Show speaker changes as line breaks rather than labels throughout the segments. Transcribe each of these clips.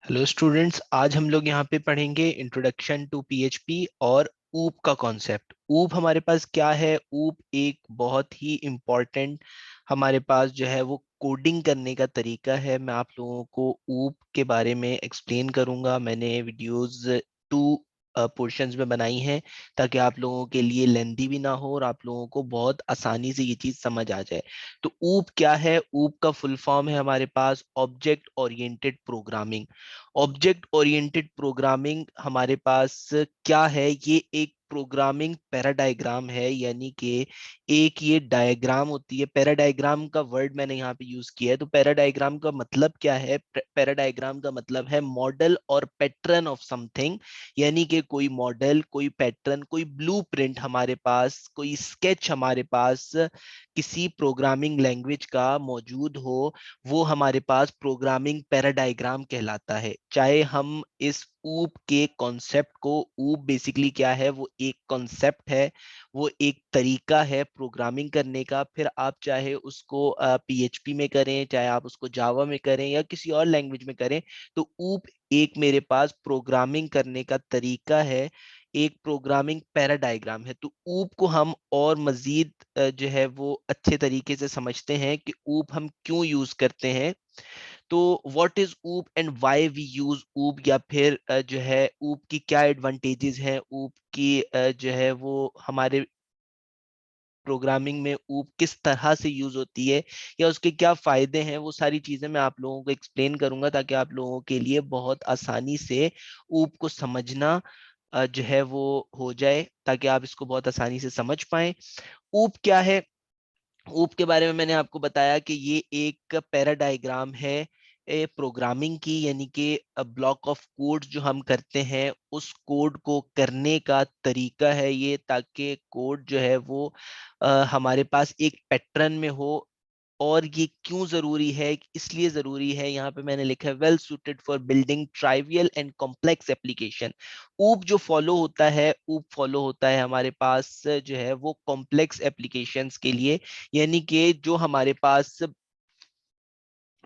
Hello students, आज हम लोग यहाँ पे पढ़ेंगे इंट्रोडक्शन टू पीएचपी और ऊप का कॉन्सेप्ट। ऊप हमारे पास क्या है? ऊप एक बहुत ही इम्पोर्टेंट हमारे पास जो है वो कोडिंग करने का तरीका है। मैं आप लोगों को ऊप के बारे में एक्सप्लेन करूंगा। मैंने वीडियोस टू पोर्शंस में बनाई हैं ताकि आप लोगों के लिए लेंदी भी ना हो और आप लोगों को बहुत आसानी से ये चीज़ समझ आ जाए। तो ऊप क्या है? ऊप का फुल फॉर्म है हमारे पास object oriented programming. Object oriented programming हमारे पास क्या है? ये एक प्रोग्रामिंग पैराडायग्राम है, यानी कि एक ये डायग्राम होती है। पैराडायग्राम का वर्ड मैंने यहाँ पे यूज किया है। तो पैराडायग्राम का मतलब क्या है? पैराडायग्राम का मतलब है मॉडल और पैटर्न ऑफ समथिंग, यानी कि कोई मॉडल, कोई पैटर्न, कोई ब्लूप्रिंट हमारे पास, कोई स्केच हमारे पास किसी प्रोग्रामिंग लैंग्वेज का मौजूद हो, वो हमारे पास प्रोग्रामिंग पैराडायग्राम कहलाता है। चाहे हम इस ऊप के कॉन्सेप्ट को, ऊप बेसिकली क्या है? वो एक कॉन्सेप्ट है, वो एक तरीका है प्रोग्रामिंग करने का। फिर आप चाहे उसको पीएचपी में करें, चाहे आप उसको जावा में करें या किसी और लैंग्वेज में करें, तो ऊप एक मेरे पास प्रोग्रामिंग करने का तरीका है, एक प्रोग्रामिंग पैराडायग्राम है। तो ऊप को हम और मजीद जो है वो अच्छे तरीके से समझते हैं कि ऊप हम क्यों यूज करते हैं। तो व्हाट इज ऊप एंड व्हाई वी यूज ऊप, या फिर जो है ऊप की क्या एडवांटेजेस हैं, ऊप की जो है वो हमारे प्रोग्रामिंग में ऊप किस तरह से यूज होती है या उसके क्या फायदे हैं, वो सारी चीजें मैं आप लोगों को एक्सप्लेन करूंगा ताकि आप लोगों के लिए बहुत आसानी से ऊप को समझना जो है वो हो जाए, ताकि आप इसको बहुत आसानी से समझ पाएं। ऊप क्या है? ऊप के बारे में मैंने आपको बताया कि ये एक पैराडायग्राम है प्रोग्रामिंग की, यानी कि ब्लॉक ऑफ कोड जो हम करते हैं उस कोड को करने का तरीका है ये, ताकि कोड जो है वो हमारे पास एक पैटर्न में हो। और ये क्यों जरूरी है? इसलिए जरूरी है, यहाँ पे मैंने लिखा है well suited for building trivial and complex application. ऊप जो फॉलो होता है, ऊप फॉलो होता है हमारे पास जो है वो कॉम्प्लेक्स एप्लीकेशंस के लिए, यानी कि जो हमारे पास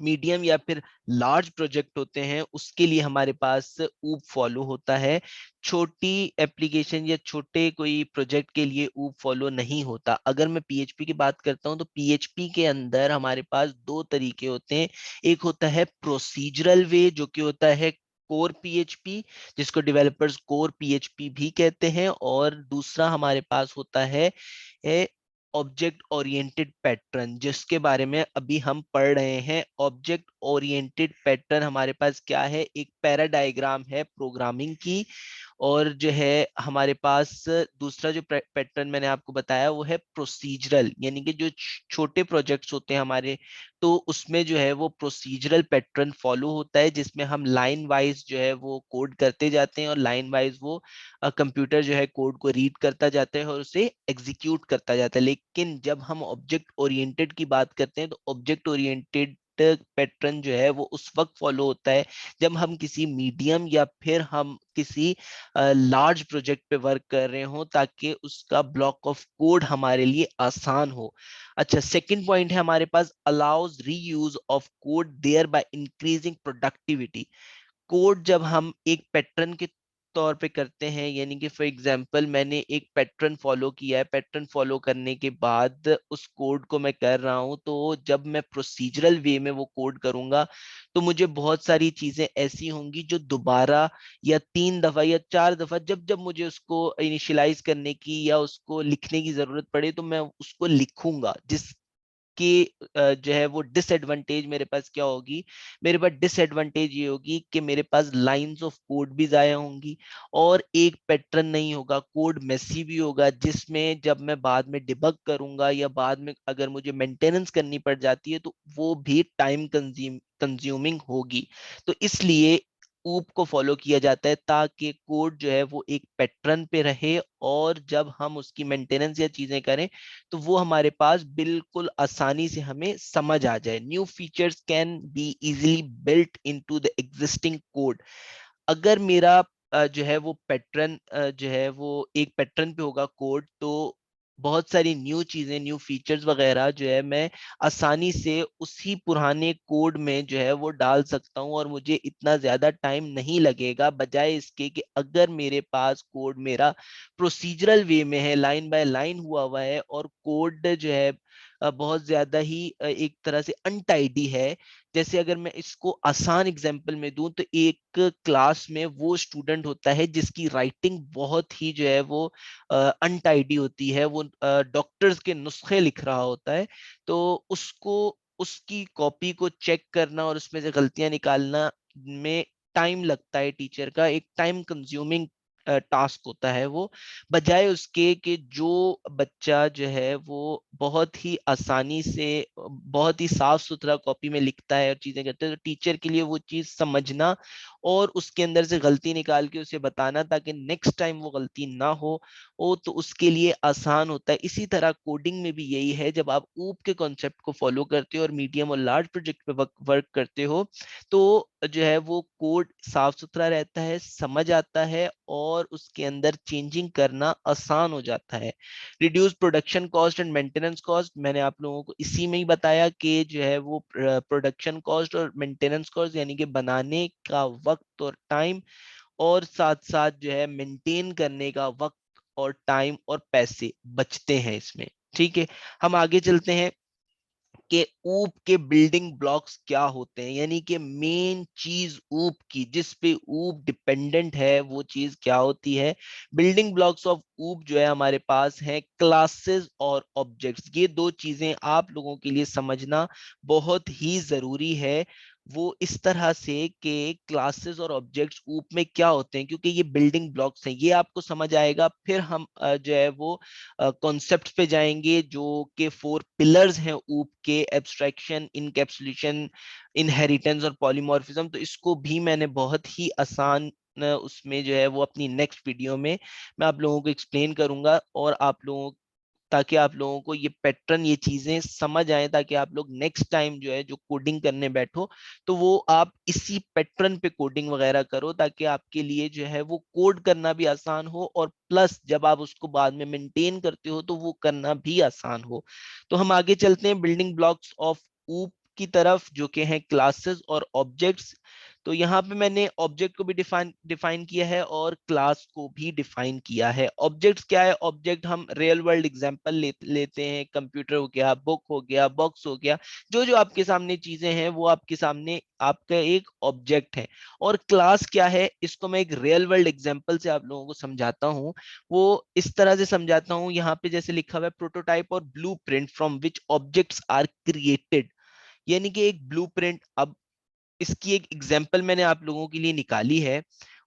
मीडियम या फिर लार्ज प्रोजेक्ट होते हैं उसके लिए हमारे पास ऊप फॉलो होता है। छोटी एप्लीकेशन या छोटे कोई प्रोजेक्ट के लिए ऊप फॉलो नहीं होता। अगर मैं पीएचपी की बात करता हूं तो पीएचपी के अंदर हमारे पास दो तरीके होते हैं। एक होता है प्रोसीजरल वे, जो कि होता है कोर पीएचपी, जिसको डेवलपर्स कोर पीएचपी भी कहते हैं, और दूसरा हमारे पास होता है ऑब्जेक्ट ओरिएंटेड पैटर्न, जिसके बारे में अभी हम पढ़ रहे हैं। ऑब्जेक्ट ओरिएंटेड पैटर्न हमारे पास क्या है? एक पैराडायग्राम है प्रोग्रामिंग की। और जो है हमारे पास दूसरा जो पैटर्न मैंने आपको बताया वो है प्रोसीजरल, यानी कि जो छोटे प्रोजेक्ट्स होते हैं हमारे, तो उसमें जो है वो प्रोसीजरल पैटर्न फॉलो होता है, जिसमें हम लाइन वाइज जो है वो कोड करते जाते हैं और लाइन वाइज वो कंप्यूटर जो है कोड को रीड करता जाता है और उसे एग्जीक्यूट करता जाता है। लेकिन जब हम ऑब्जेक्ट ओरिएंटेड की बात करते हैं तो ऑब्जेक्ट ओरिएंटेड पैटर्न जो है वो उस वक्त फॉलो होता है जब हम किसी मीडियम या फिर हम किसी लार्ज प्रोजेक्ट पे वर्क कर रहे हो, ताकि उसका ब्लॉक ऑफ कोड हमारे लिए आसान हो। अच्छा, सेकंड पॉइंट है हमारे पास allows reuse of code thereby increasing productivity. Code जब हम एक पैटर्न के तौर पे करते हैं, यानी कि फॉर एग्जांपल मैंने एक पैटर्न फॉलो किया है, पैटर्न फॉलो करने के बाद उस कोड को मैं कर रहा हूं, तो जब मैं प्रोसीजरल वे में वो कोड करूंगा तो मुझे बहुत सारी चीजें ऐसी होंगी जो दोबारा या 3 दफा या 4 दफा, जब जब मुझे उसको इनिशियलाइज करने की या उसको लिखने की जरूरत पड़े तो मैं उसको लिखूंगा, जिस कि जो है वो डिसएडवांटेज मेरे पास क्या होगी? मेरे पास डिसएडवांटेज ये होगी कि मेरे पास लाइंस ऑफ कोड भी जाया होंगी और एक पैटर्न नहीं होगा, कोड मेसी भी होगा, जिसमें जब मैं बाद में डिबग करूंगा या बाद में अगर मुझे मेंटेनेंस करनी पड़ जाती है तो वो भी टाइम कंज्यूमिंग होगी। तो इसलिए ऊप को फॉलो किया जाता है ताकि कोड जो है वो एक पैटर्न पे रहे, और जब हम उसकी मेंटेनेंस या चीजें करें तो वो हमारे पास बिल्कुल आसानी से हमें समझ आ जाए। New features can be easily built into the existing code. अगर मेरा जो है वो पैटर्न जो है वो एक पैटर्न पे होगा कोड, तो बहुत सारी न्यू चीजें, न्यू फीचर्स वगैरह जो है मैं आसानी से उसी पुराने कोड में जो है वो डाल सकता हूँ, और मुझे इतना ज्यादा टाइम नहीं लगेगा, बजाय इसके कि अगर मेरे पास कोड मेरा प्रोसीजरल वे में है, लाइन बाय लाइन हुआ है, और कोड जो है बहुत ज्यादा ही एक तरह से अनटाइडी है। जैसे अगर मैं इसको आसान एग्जांपल में दूं, तो एक क्लास में वो स्टूडेंट होता है जिसकी राइटिंग बहुत ही जो है वो अनटाइडी होती है, वो डॉक्टर्स के नुस्खे लिख रहा होता है, तो उसको उसकी कॉपी को चेक करना और उसमें से गलतियां निकालना में टाइम लगता है। टीचर का एक टाइम कंज्यूमिंग टास्क होता है वो, बजाय उसके कि जो बच्चा जो है वो बहुत ही आसानी से बहुत ही साफ सुथरा कॉपी में लिखता है और चीजें करता है, तो टीचर के लिए वो चीज समझना और उसके अंदर से गलती निकाल के उसे बताना ताकि नेक्स्ट टाइम वो गलती ना हो, वो तो उसके लिए आसान होता है। इसी तरह कोडिंग में भी यही है, जब आप ऊप के कॉन्सेप्ट को फॉलो करते हो और मीडियम और लार्ज प्रोजेक्ट पे वर्क करते हो, तो जो है वो कोड साफ सुथरा रहता है, समझ आता है, और उसके अंदर चेंजिंग करना आसान हो जाता है। Reduce production cost and maintenance cost, मैंने आप लोगों को इसी में ही बताया कि जो है वो प्रोडक्शन कॉस्ट और मेंटेनेंस कॉस्ट यानी कि बनाने का वक्त और टाइम, और साथ साथ जो है मेंटेन करने का वक्त और टाइम और पैसे बचते हैं इसमें। ठीक है, हम आगे चलते हैं कि ऊप के बिल्डिंग ब्लॉक्स क्या होते हैं, यानी कि मेन चीज ऊप की जिस पे ऊप डिपेंडेंट है वो चीज क्या होती है। बिल्डिंग ब्लॉक्स ऑफ ऊप जो है हमारे पास है क्लासेस और ऑब्जेक्ट्स। ये दो चीजें आप लोगों के लिए समझना बहुत ही जरूरी है। वो इस तरह से कि क्लासेस और ऑब्जेक्ट्स ऊप में क्या होते हैं, क्योंकि ये बिल्डिंग ब्लॉक्स हैं, ये आपको समझ आएगा। फिर हम जो है वो कॉन्सेप्ट पे जाएंगे जो कि फोर पिलर्स हैं ऊप के: एब्स्ट्रैक्शन, इनकैप्सुलेशन, इनहेरिटेंस और पॉलीमॉर्फिज्म। तो इसको भी मैंने बहुत ही आसान उसमें जो है वो अपनी नेक्स्ट वीडियो में मैं आप लोगों को एक्सप्लेन करूंगा, और आप लोगों ताकि आप लोगों को ये पैटर्न, ये चीजें समझ आए, ताकि आप लोग नेक्स्ट टाइम जो है जो कोडिंग करने बैठो तो वो आप इसी पैटर्न पे कोडिंग वगैरह करो, ताकि आपके लिए जो है वो कोड करना भी आसान हो, और प्लस जब आप उसको बाद में मेंटेन करते हो तो वो करना भी आसान हो। तो हम आगे चलते हैं बिल्डिंग ब्लॉक्स ऑफ ऊप की तरफ, जो कि हैं क्लासेस और ऑब्जेक्ट्स। तो यहाँ पे मैंने ऑब्जेक्ट को भी डिफाइन डिफाइन किया है और क्लास को भी डिफाइन किया है। ऑब्जेक्ट्स क्या है? ऑब्जेक्ट हम रियल वर्ल्ड एग्जांपल लेते हैं, कंप्यूटर हो गया, बुक हो गया, बॉक्स हो गया, जो जो आपके सामने चीजें हैं वो आपके सामने आपका एक ऑब्जेक्ट है। और क्लास क्या है, इसको मैं एक रियल वर्ल्ड एग्जांपल से आप लोगों को समझाता हूँ। वो इस तरह से समझाता हूँ, यहाँ पे जैसे लिखा हुआ है प्रोटोटाइप और blueprint from which objects are created, यानी कि एक ब्लूप्रिंट। अब इसकी एक एग्जाम्पल मैंने आप लोगों के लिए निकाली है।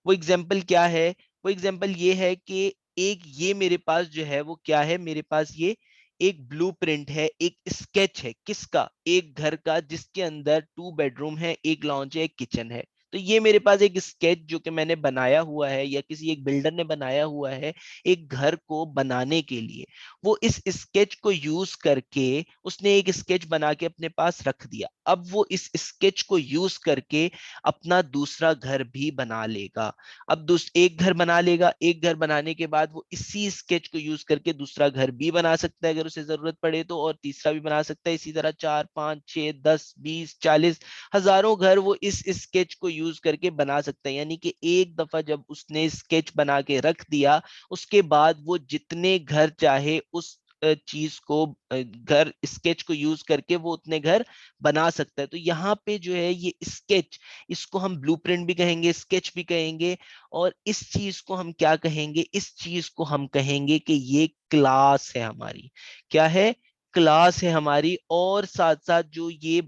वो एग्जाम्पल क्या है? वो एग्जाम्पल ये है कि एक ये मेरे पास जो है वो क्या है, मेरे पास ये एक ब्लूप्रिंट है, एक स्केच है किसका? एक घर का, जिसके अंदर 2 बेडरूम है, एक लॉन्च है, एक किचन है। तो ये मेरे पास एक स्केच जो कि मैंने बनाया हुआ है या किसी एक बिल्डर ने बनाया हुआ है एक घर को बनाने के लिए। वो इस स्केच को यूज करके उसने एक स्केच बना के अपने पास रख दिया। अब वो इस स्केच को यूज करके अपना दूसरा घर भी बना लेगा। अब एक घर बना लेगा, एक घर बनाने के बाद वो इसी स्केच को यूज करके दूसरा घर भी बना सकता है अगर उसे जरूरत पड़े तो, और तीसरा भी बना सकता है। इसी तरह 4, 5, 6, 10, 20, 40 हजारों घर वो इस स्केच को यूज करके बना सकता है। यानी कि एक दफा जब उसने स्केच बना के रख दिया, उसके बाद वो जितने घर चाहे उस चीज को, घर स्केच को यूज करके वो उतने घर बना सकता है। तो यहाँ पे जो है ये स्केच, इसको हम ब्लूप्रिंट भी कहेंगे, स्केच भी कहेंगे, और इस चीज को हम क्या कहेंगे? इस चीज को हम कहेंगे कि ये क्लास है हमारी। क्या है? क्लास है हमारी। और साथ साथ जो ये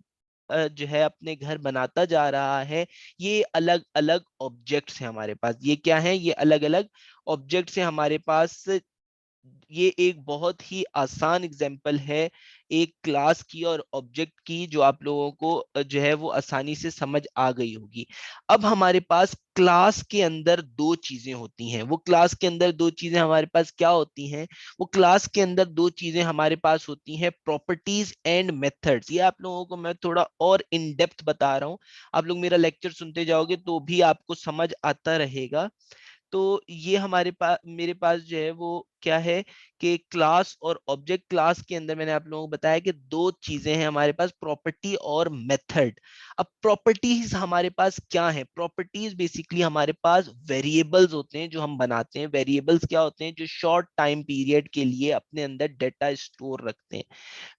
जो है अपने घर बनाता जा रहा है, ये अलग अलग ऑब्जेक्ट्स हैं हमारे पास। ये क्या है? ये अलग अलग ऑब्जेक्ट्स हैं हमारे पास। ये एक बहुत ही आसान एग्जाम्पल है एक क्लास की और ऑब्जेक्ट की, जो आप लोगों को जो है वो आसानी से समझ आ गई होगी। अब हमारे पास क्लास के अंदर दो चीजें होती हैं। वो क्लास के अंदर दो चीजें हमारे पास क्या होती हैं? वो क्लास के अंदर दो चीजें हमारे पास होती हैं: प्रॉपर्टीज एंड मेथड्स। ये आप लोगों को मैं थोड़ा और इन डेप्थ बता रहा हूँ, आप लोग मेरा लेक्चर सुनते जाओगे तो भी आपको समझ आता रहेगा। तो ये हमारे पास मेरे पास जो है वो क्या है कि क्लास और ऑब्जेक्ट। क्लास के अंदर मैंने आप लोगों को बताया कि दो चीजें हैं हमारे पास, प्रॉपर्टी और मेथड। अब प्रॉपर्टीज हमारे पास क्या है? प्रॉपर्टीज बेसिकली हमारे पास वेरिएबल्स होते हैं जो हम बनाते हैं। वेरिएबल्स क्या होते हैं? जो शॉर्ट टाइम पीरियड के लिए अपने अंदर डेटा स्टोर रखते हैं।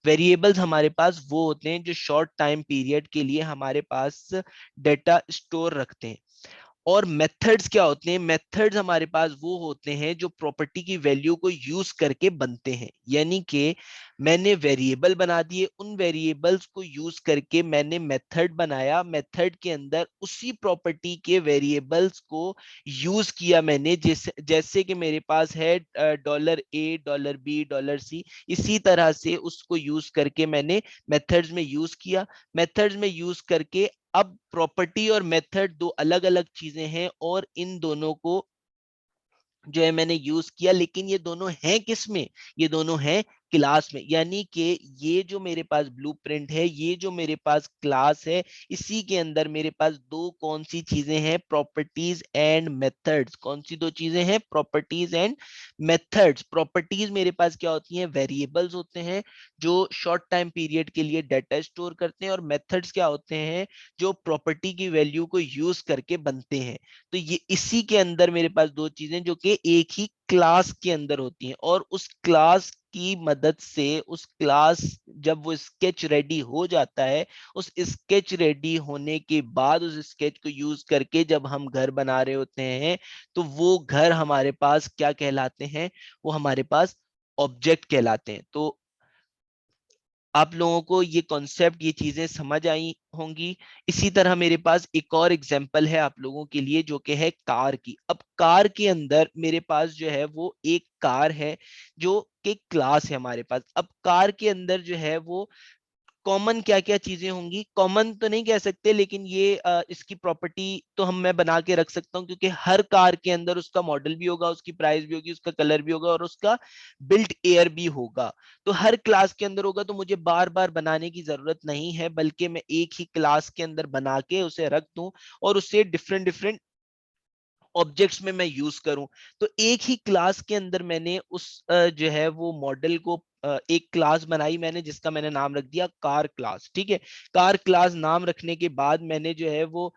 वेरिएबल्स हमारे पास वो होते हैं जो शॉर्ट टाइम पीरियड के लिए हमारे पास डेटा स्टोर रखते हैं। और मेथड्स क्या होते हैं? मेथड्स हमारे पास वो होते हैं जो प्रॉपर्टी की वैल्यू को यूज करके बनते हैं। यानी कि मैंने वेरिएबल बना दिए, उन वेरिएबल्स को यूज करके मैंने मेथड बनाया, मेथड के अंदर उसी प्रॉपर्टी के वेरिएबल्स को यूज किया मैंने। जैसे कि मेरे पास है $A, $B, $C, इसी तरह से उसको यूज करके मैंने मेथड्स में यूज किया। मेथड्स में यूज करके अब प्रॉपर्टी और मेथड दो अलग अलग चीजें हैं, और इन दोनों को जो है मैंने यूज किया, लेकिन ये दोनों हैं किस में? ये दोनों हैं क्लास में। यानी कि ये जो मेरे पास ब्लूप्रिंट है, ये जो मेरे पास क्लास है, इसी के अंदर मेरे पास दो कौन सी चीजें हैं? Properties and methods. कौन सी दो चीजें हैं? Properties and methods. प्रॉपर्टीज मेरे पास क्या होती हैं? वेरिएबल्स होते हैं जो शॉर्ट टाइम पीरियड के लिए डाटा स्टोर करते हैं, और मेथड्स क्या होते हैं? जो प्रॉपर्टी की वैल्यू को यूज करके बनते हैं। तो ये इसी के अंदर मेरे पास दो चीजें जो कि एक ही क्लास के अंदर होती हैं, और उस क्लास की मदद से उस क्लास, जब वो स्केच रेडी हो जाता है, उस स्केच रेडी होने के बाद उस स्केच को यूज करके जब हम घर बना रहे होते हैं, तो वो घर हमारे पास क्या कहलाते हैं? वो हमारे पास ऑब्जेक्ट कहलाते हैं। तो आप लोगों को ये कॉन्सेप्ट, ये चीजें समझ आई होंगी। इसी तरह मेरे पास एक और एग्जांपल है आप लोगों के लिए, जो कि है कार की। अब कार के अंदर मेरे पास जो है वो एक कार है जो कि क्लास है हमारे पास। अब कार के अंदर जो है वो कॉमन क्या क्या चीजें होंगी? कॉमन तो नहीं कह सकते, लेकिन ये इसकी प्रॉपर्टी तो मैं बना के रख सकता हूँ, क्योंकि हर कार के अंदर उसका मॉडल भी होगा, उसकी प्राइस भी होगी, उसका कलर भी होगा, और उसका बिल्ट एयर भी होगा। तो हर क्लास के अंदर होगा, तो मुझे बार बार बनाने की जरूरत नहीं है, बल्कि मैं एक ही क्लास के अंदर बना के उसे रख दूं, और उससे डिफरेंट डिफरेंट ऑब्जेक्ट्स में मैं यूज करूं। तो एक ही क्लास के अंदर मैंने उस जो है वो मॉडल को, एक क्लास बनाई मैंने जिसका मैंने नाम रख दिया कार क्लास। ठीक है। कार क्लास नाम रखने के बाद मैंने जो है वो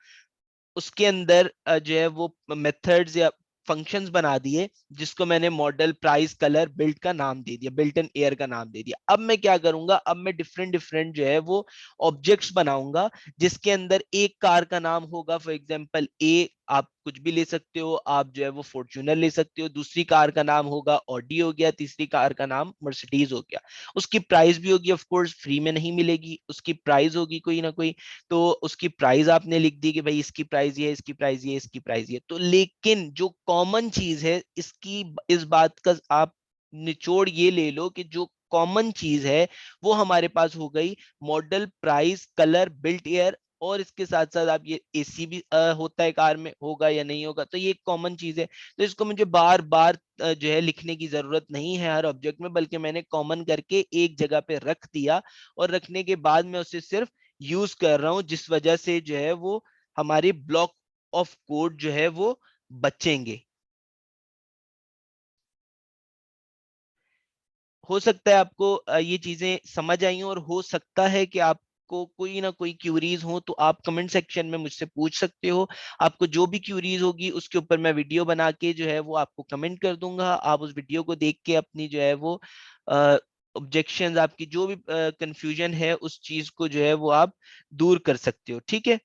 उसके अंदर जो है वो मेथड्स या फंक्शंस बना दिए, जिसको मैंने मॉडल, प्राइस, कलर, बिल्ट का नाम दे दिया, बिल्ट एंड एयर का नाम दे दिया। अब मैं क्या करूंगा? अब मैं डिफरेंट डिफरेंट जो है वो ऑब्जेक्ट्स बनाऊंगा, जिसके अंदर एक कार का नाम होगा, फॉर एग्जांपल ए, आप कुछ भी ले सकते हो, आप जो है वो फॉर्च्यूनर ले सकते हो। दूसरी कार का नाम होगा ऑडी हो गया, तीसरी कार का नाम मर्सिडीज हो गया। उसकी प्राइस भी होगी, ऑफ कोर्स फ्री में नहीं मिलेगी, उसकी प्राइस होगी कोई ना कोई। तो उसकी प्राइस आपने लिख दी कि भाई इसकी प्राइस ये, इसकी प्राइस ये, इसकी प्राइस ये। तो लेकिन जो कॉमन चीज है इसकी, इस बात का आप निचोड़ ये ले लो कि जो कॉमन चीज है वो हमारे पास हो गई model, price, colour, built air. और इसके साथ साथ आप ये एसी भी होता है कार में, होगा या नहीं होगा, तो ये एक कॉमन चीज है। तो इसको मुझे बार बार जो है लिखने की जरूरत नहीं है हर ऑब्जेक्ट में, बल्कि मैंने कॉमन करके एक जगह पे रख दिया, और रखने के बाद मैं उसे सिर्फ यूज कर रहा हूं, जिस वजह से जो है वो हमारी ब्लॉक ऑफ कोड जो है वो बचेंगे। हो सकता है आपको ये चीजें समझ आई हो, और हो सकता है कि आपको कोई ना कोई क्यूरीज हो, तो आप कमेंट सेक्शन में मुझसे पूछ सकते हो। आपको जो भी क्यूरीज होगी उसके ऊपर मैं वीडियो बना के जो है वो आपको कमेंट कर दूंगा। आप उस वीडियो को देख के अपनी जो है वो ऑब्जेक्शंस, आपकी जो भी कंफ्यूजन है, उस चीज को जो है वो आप दूर कर सकते हो। ठीक है।